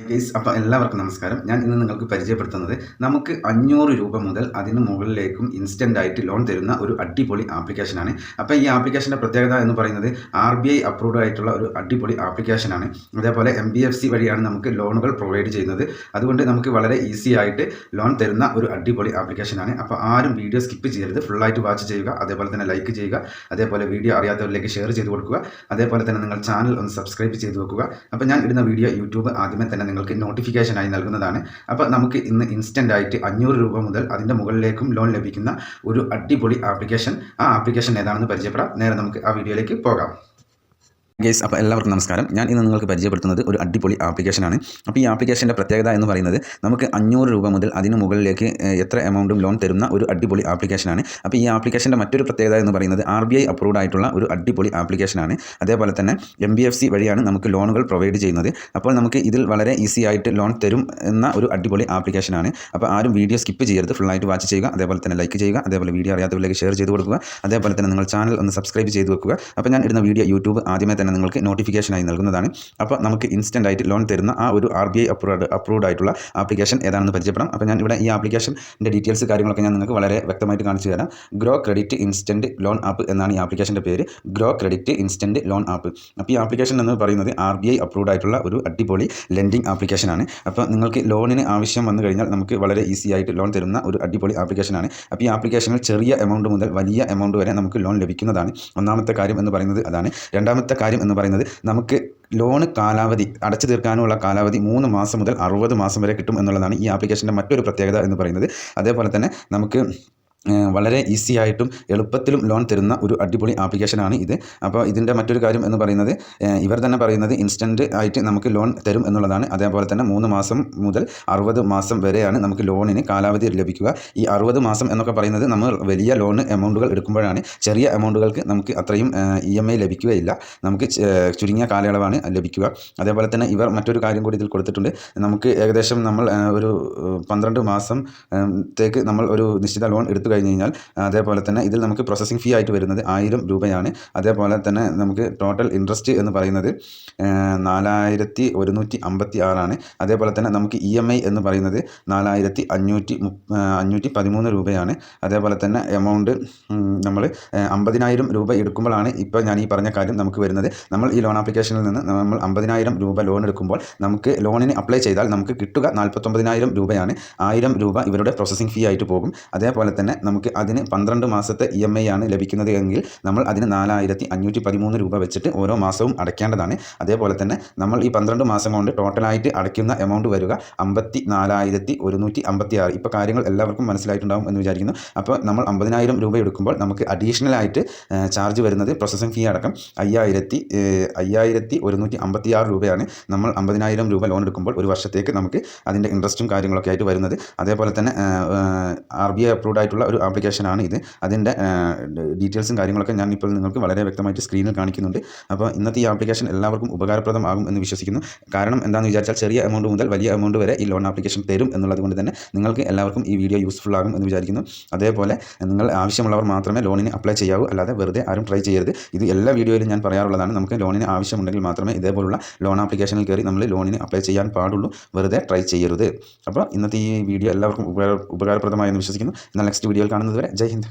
Guys അപ്പോൾ എല്ലാവർക്കും നമസ്കാരം. ഞാൻ ഇന്ന് നിങ്ങൾക്ക് പരിചയപ്പെടുത്തുന്നത് നമുക്ക് 500 രൂപ മുതൽ അതിന് മുകളിലേക്കും ഇൻസ്റ്റൻ്റ് ആയിട്ട് ലോൺ തരുന്ന ഒരു അടിപൊളി ആപ്ലിക്കേഷനാണ്. അപ്പോൾ ഈ ആപ്ലിക്കേഷൻ്റെ പ്രത്യേകത എന്ന് പറയുന്നത് RBI അപ്രൂവ്ഡ് ആയിട്ടുള്ള ഒരു അടിപൊളി ആപ്ലിക്കേഷനാണ്. അതേപോലെ MBFC വഴിയാണ് നമുക്ക് ലോണുകൾ പ്രൊവൈഡ് ചെയ്യുന്നത്. അതുകൊണ്ട് നമുക്ക് വളരെ ഈസി ആയിട്ട് ലോൺ തരുന്ന ഒരു അടിപൊളി ആപ്ലിക്കേഷനാണ്. അപ്പോൾ ആരും വീഡിയോ സ്കിപ്പ് ചെയ്യരുത്, ഫുള്ളായിട്ട് വാച്ച് ചെയ്യുക. അതേപോലെ തന്നെ ലൈക്ക് ചെയ്യുക. അതേപോലെ വീഡിയോ അറിയാത്തവരിലേക്ക് ഷെയർ ചെയ്ത് കൊടുക്കുക. അതേപോലെ തന്നെ നിങ്ങൾ ചാനൽ ഒന്ന് സബ്സ്ക്രൈബ് ചെയ്ത് വെക്കുക. അപ്പോൾ ഞാൻ ഇടുന്ന വീഡിയോ യൂട്യൂബ് ആദ്യമേ തന്നെ നിങ്ങൾക്ക് നോട്ടിഫിക്കേഷനായി നൽകുന്നതാണ്. അപ്പോൾ നമുക്ക് ഇന്ന് ഇൻസ്റ്റൻ്റ് ആയിട്ട് 500 രൂപ മുതൽ അതിൻ്റെ മുകളിലേക്കും ലോൺ ലഭിക്കുന്ന ഒരു അടിപൊളി ആപ്ലിക്കേഷൻ, ആ ആപ്ലിക്കേഷൻ ഏതാണെന്ന് പരിചയപ്പെടാം. നേരെ നമുക്ക് ആ വീഡിയോയിലേക്ക് പോകാം. ഗൈസ് അപ്പോൾ എല്ലാവർക്കും നമസ്കാരം. ഞാൻ ഇന്ന് നിങ്ങൾക്ക് പരിചയപ്പെടുത്തുന്നത് ഒരു അടിപൊളി ആപ്ലിക്കേഷനാണ്. അപ്പോൾ ഈ ആപ്ലിക്കേഷൻ്റെ പ്രത്യേകത എന്ന് പറയുന്നത് നമുക്ക് 500 രൂപ മുതൽ അതിന് മുകളിലേക്ക് എത്ര എമൗണ്ടും ലോൺ തരുന്ന ഒരു അടിപൊളി ആപ്ലിക്കേഷനാണ്. അപ്പോൾ ഈ ആപ്ലിക്കേഷൻ്റെ മറ്റൊരു പ്രത്യേകത എന്ന് പറയുന്നത് RBI അപ്രൂവ്ഡ് ആയിട്ടുള്ള ഒരു അടിപൊളി ആപ്ലിക്കേഷനാണ്. അതേപോലെ തന്നെ MBFC വഴിയാണ് നമുക്ക് ലോണുകൾ പ്രൊവൈഡ് ചെയ്യുന്നത്. അപ്പോൾ നമുക്ക് ഇതിൽ വളരെ ഈസി ആയിട്ട് ലോൺ തരും എന്ന ഒരു അടിപൊളി ആപ്ലിക്കേഷനാണ്. അപ്പോൾ ആരും വീഡിയോ സ്കിപ്പ് ചെയ്യരുത്, ഫുള്ളായിട്ട് വാച്ച് ചെയ്യുക. അതേപോലെ തന്നെ ലൈക്ക് ചെയ്യുക. അതേപോലെ വീഡിയോ അറിയാത്തവരിലേക്ക് ഷെയർ ചെയ്ത് കൊടുക്കുക. അതേപോലെ തന്നെ നിങ്ങൾ ചാനൽ ഒന്ന് സബ്സ്ക്രൈബ് ചെയ്ത് വെക്കുക. അപ്പോൾ ഞാൻ ഇടുന്ന വീഡിയോ യൂട്യൂബ് ആദ്യമേ തന്നെ നിങ്ങൾക്ക് നോട്ടിഫിക്കേഷനായി നൽകുന്നതാണ്. അപ്പോൾ നമുക്ക് ഇൻസ്റ്റൻ്റ് ആയിട്ട് ലോൺ തരുന്ന ആ ഒരു RBI അപ്രൂവ്ഡ് ആയിട്ടുള്ള ആപ്ലിക്കേഷൻ ഏതാണെന്ന് പരിചയപ്പെടാം. അപ്പോൾ ഞാൻ ഇവിടെ ഈ ആപ്ലിക്കേഷൻ്റെ ഡീറ്റെയിൽസ് കാര്യങ്ങളൊക്കെ ഞാൻ നിങ്ങൾക്ക് വളരെ വ്യക്തമായിട്ട് കാണിച്ചു തരാം. Grow credit instant loan app എന്നാണ് ഈ ആപ്ലിക്കേഷൻ്റെ പേര്. Grow credit instant loan app. അപ്പോൾ ഈ ആപ്ലിക്കേഷൻ എന്ന് പറയുന്നത് RBI അപ്രൂവ്ഡ് ആയിട്ടുള്ള ഒരു അടിപൊളി ലെൻഡിങ് ആപ്ലിക്കേഷനാണ്. അപ്പോൾ നിങ്ങൾക്ക് ലോണിന് ആവശ്യം വന്നു കഴിഞ്ഞാൽ നമുക്ക് വളരെ ഈസി ആയിട്ട് ലോൺ തരുന്ന ഒരു അടിപൊളി ആപ്ലിക്കേഷനാണ്. അപ്പോൾ ഈ ആപ്ലിക്കേഷനിൽ ചെറിയ എമൗണ്ട് മുതൽ വലിയ എമൗണ്ട് വരെ നമുക്ക് ലോൺ ലഭിക്കുന്നതാണ്. ഒന്നാമത്തെ കാര്യം എന്ന് പറയുന്നത് അതാണ്. രണ്ടാമത്തെ കാര്യം എന്ന് പറയുന്നത് നമുക്ക് ലോണ് കാലാവധി അടച്ചു തീർക്കാനുള്ള കാലാവധി 3 മാസം മുതൽ 60 മാസം വരെ കിട്ടും എന്നുള്ളതാണ് ഈ ആപ്ലിക്കേഷൻ്റെ മറ്റൊരു പ്രത്യേകത എന്ന് പറയുന്നത്. അതേപോലെ തന്നെ നമുക്ക് വളരെ ഈസി ആയിട്ടും എളുപ്പത്തിലും ലോൺ തരുന്ന ഒരു അടിപൊളി ആപ്ലിക്കേഷനാണ് ഇത്. അപ്പോൾ ഇതിൻ്റെ മറ്റൊരു കാര്യം എന്ന് പറയുന്നത് ഇവർ തന്നെ പറയുന്നത് ഇൻസ്റ്റൻറ്റ് ആയിട്ട് നമുക്ക് ലോൺ തരും എന്നുള്ളതാണ്. അതേപോലെ തന്നെ 3 മാസം മുതൽ 60 മാസം വരെയാണ് നമുക്ക് ലോണിന് കാലാവധി ലഭിക്കുക. ഈ 60 മാസം എന്നൊക്കെ പറയുന്നത് നമ്മൾ വലിയ ലോൺ എമൗണ്ടുകൾ എടുക്കുമ്പോഴാണ്. ചെറിയ എമൗണ്ടുകൾക്ക് നമുക്ക് അത്രയും EMI ലഭിക്കുകയില്ല. നമുക്ക് ചുരുങ്ങിയ കാലയളവാണ് ലഭിക്കുക. അതേപോലെ തന്നെ ഇവർ മറ്റൊരു കാര്യം കൂടി ഇതിൽ കൊടുത്തിട്ടുണ്ട്. നമുക്ക് ഏകദേശം നമ്മൾ ഒരു 12 മാസത്തേക്ക് നമ്മൾ ഒരു നിശ്ചിത ലോൺ എടുത്തു കഴിഞ്ഞ് കഴിഞ്ഞാൽ അതേപോലെ തന്നെ ഇതിൽ നമുക്ക് പ്രോസസ്സിംഗ് ഫീ ആയിട്ട് വരുന്നത് 1000 രൂപയാണ്. അതേപോലെ തന്നെ നമുക്ക് ടോട്ടൽ ഇൻട്രസ്റ്റ് എന്ന് പറയുന്നത് 4156 ആണ്. അതേപോലെ തന്നെ നമുക്ക് EMI എന്ന് പറയുന്നത് 4513 രൂപയാണ്. അതേപോലെ തന്നെ എമൗണ്ട് നമ്മൾ 50,000 രൂപ എടുക്കുമ്പോഴാണ് ഇപ്പോൾ ഞാൻ ഈ പറഞ്ഞ കാര്യം നമുക്ക് വരുന്നത്. നമ്മൾ ഈ ലോൺ ആപ്ലിക്കേഷനിൽ നിന്ന് നമ്മൾ 50,000 രൂപ ലോൺ എടുക്കുമ്പോൾ നമുക്ക് ലോണിന് അപ്ലൈ ചെയ്താൽ നമുക്ക് കിട്ടുക 49,000 രൂപയാണ്. 1000 രൂപ ഇവരുടെ പ്രോസസ്സിംഗ് ഫീ ആയിട്ട് പോകും. അതേപോലെ തന്നെ നമുക്ക് അതിന് 12 മാസത്തെ EMI ആണ് ലഭിക്കുന്നത് എങ്കിൽ നമ്മൾ അതിന് 4513 രൂപ വെച്ചിട്ട് ഓരോ മാസവും അടയ്ക്കേണ്ടതാണ്. അതേപോലെ തന്നെ നമ്മൾ ഈ 12 മാസം കൊണ്ട് ടോട്ടലായിട്ട് അടയ്ക്കുന്ന എമൗണ്ട് വരിക 54,156. ഇപ്പോൾ കാര്യങ്ങൾ എല്ലാവർക്കും മനസ്സിലായിട്ടുണ്ടാകും എന്ന് വിചാരിക്കുന്നു. അപ്പോൾ നമ്മൾ 50,000 രൂപ എടുക്കുമ്പോൾ നമുക്ക് അഡീഷണലായിട്ട് ചാർജ് വരുന്നത് പ്രോസസ്സിംഗ് ഫീ അടക്കം 5156 രൂപയാണ്. നമ്മൾ 50,000 രൂപ ലോൺ എടുക്കുമ്പോൾ ഒരു വർഷത്തേക്ക് നമുക്ക് അതിൻ്റെ ഇൻട്രസ്റ്റും കാര്യങ്ങളൊക്കെ ആയിട്ട് വരുന്നത്. അതേപോലെ തന്നെ RBI അപ്രൂവ്ഡ് ആയിട്ടുള്ള ഒരു ആപ്ലിക്കേഷനാണ് ഇത്. അതിൻ്റെ ഡീറ്റെയിൽസും കാര്യങ്ങളൊക്കെ ഞാൻ ഇപ്പോൾ നിങ്ങൾക്ക് വളരെ വ്യക്തമായിട്ട് സ്ക്രീനിൽ കാണിക്കുന്നുണ്ട്. അപ്പോൾ ഇന്നത്തെ ഈ ആപ്ലിക്കേഷൻ എല്ലാവർക്കും ഉപകാരപ്രദമാകും എന്ന് വിശ്വസിക്കുന്നു. കാരണം എന്താണെന്ന് വിചാരിച്ചാൽ ചെറിയ എമൗണ്ട് മുതൽ വലിയ എമൗണ്ട് വരെ ഈ ലോൺ ആപ്ലിക്കേഷൻ തരും എന്നുള്ളത് കൊണ്ട് തന്നെ നിങ്ങൾക്ക് എല്ലാവർക്കും ഈ വീഡിയോ യൂസ്ഫുൾ ആകും എന്ന് വിചാരിക്കുന്നു. അതേപോലെ നിങ്ങൾ ആവശ്യമുള്ളവർ മാത്രമേ ലോണിന് അപ്ലൈ ചെയ്യാവൂ, അല്ലാതെ വെറുതെ ആരും ട്രൈ ചെയ്യരുത്. ഇത് എല്ലാ വീഡിയോയിലും ഞാൻ പറയാറുള്ളതാണ്. നമുക്ക് ലോണിന് ആവശ്യമുണ്ടെങ്കിൽ മാത്രമേ ഇതേപോലുള്ള ലോൺ ആപ്ലിക്കേഷനിൽ കയറി നമ്മൾ ലോണിന് അപ്ലൈ ചെയ്യാൻ പാടുള്ളൂ, വെറുതെ ട്രൈ ചെയ്യരുത്. അപ്പോൾ ഇന്നത്തെ ഈ വീഡിയോ എല്ലാവർക്കും ഉപകാരപ്രദമായെന്ന് വിശ്വസിക്കുന്നു. എന്നാൽ നെക്സ്റ്റ് വീഡിയോയിൽ കാണുന്നത് വരെ ജയ് ഹിന്ദ്.